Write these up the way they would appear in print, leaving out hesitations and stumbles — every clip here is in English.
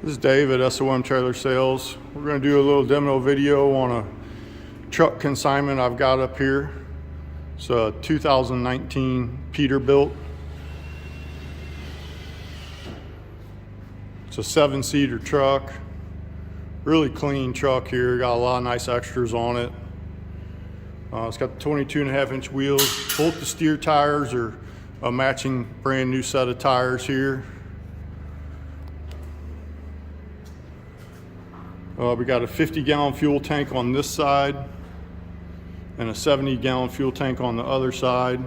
This is Dave at SOM Trailer Sales. We're going to do a little demo video on a truck consignment I've got up here. It's a 2019 Peterbilt. It's a 7-seater truck. Really clean truck here. Got a lot of nice extras on it. It's got the 22.5-inch wheels. Both the steer tires are a matching brand new set of tires here. We got a 50-gallon fuel tank on this side and a 70-gallon fuel tank on the other side.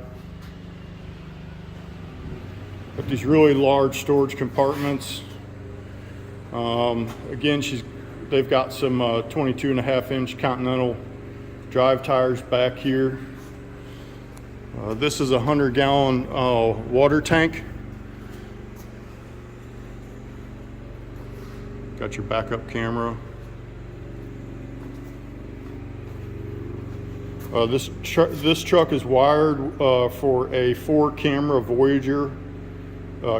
Got these really large storage compartments. Again, they've got some 22.5-inch Continental drive tires back here. This is a 100-gallon water tank. Got your backup camera. This truck is wired for a 4-camera Voyager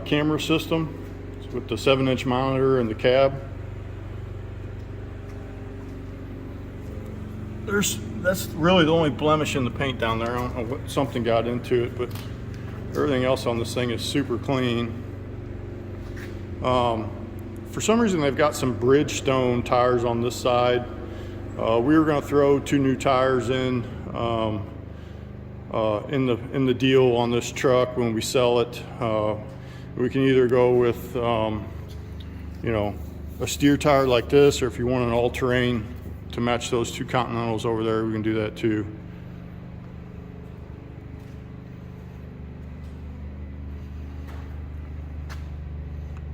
camera system with the 7-inch monitor in the cab. That's really the only blemish in the paint down there. I don't know what, something got into it, but everything else on this thing is super clean. For some reason, they've got some Bridgestone tires on this side. We were going to throw 2 new tires in the deal on this truck when we sell it. We can either go with you know, a steer tire like this, or if you want an all-terrain to match those 2 Continentals over there, we can do that too.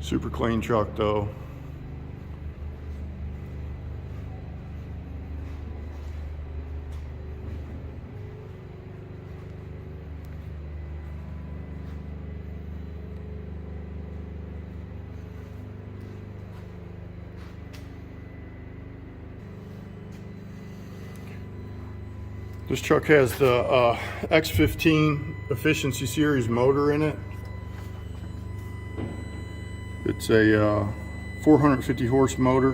Super clean truck though. This truck has the X15 Efficiency Series motor in it. It's a 450 horse motor,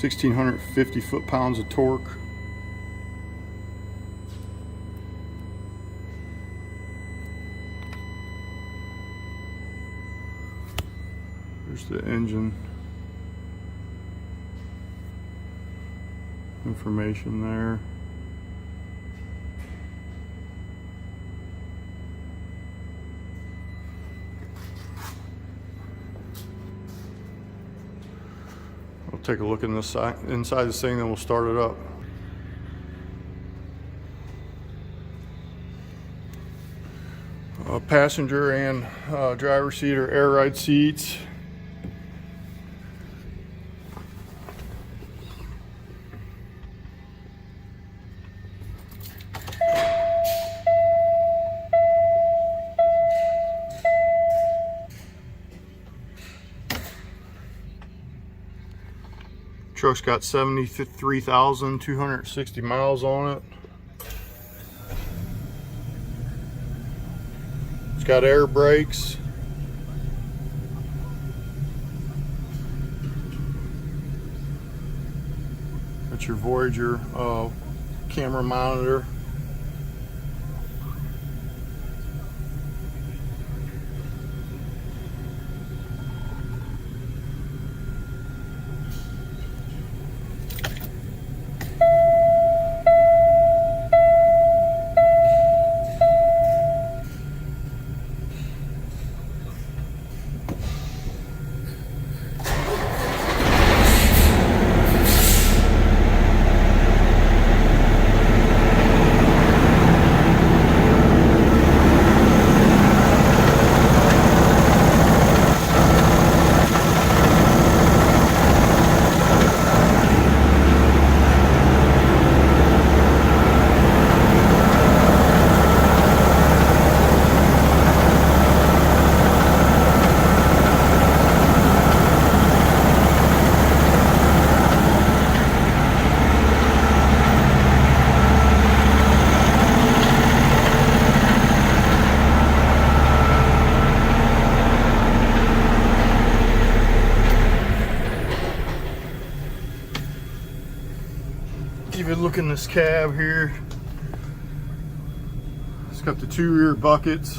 1,650 foot-pounds of torque. There's the engine information there. We'll take a look in this inside this thing, then we'll start it up. Passenger and driver seat are air ride seats. Truck's got 73,260 miles on it. It's got air brakes. Got your Voyager camera monitor. good look in this cab here. It's got the 2 rear buckets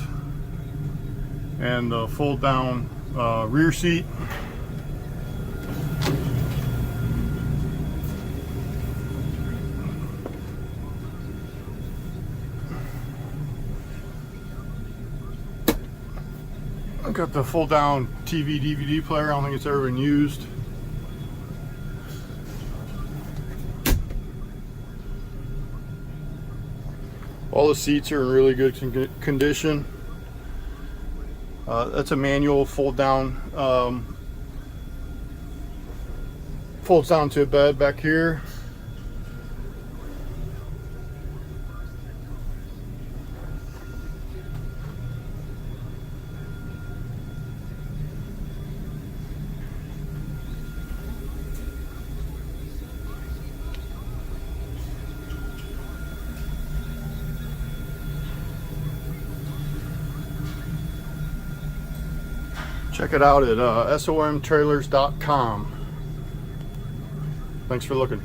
and the fold down rear seat. I've got the fold down TV DVD player. I don't think it's ever been used. All the seats are in really good condition. That's a manual fold down, folds down to a bed back here. Check it out at somtrailers.com. Thanks for looking.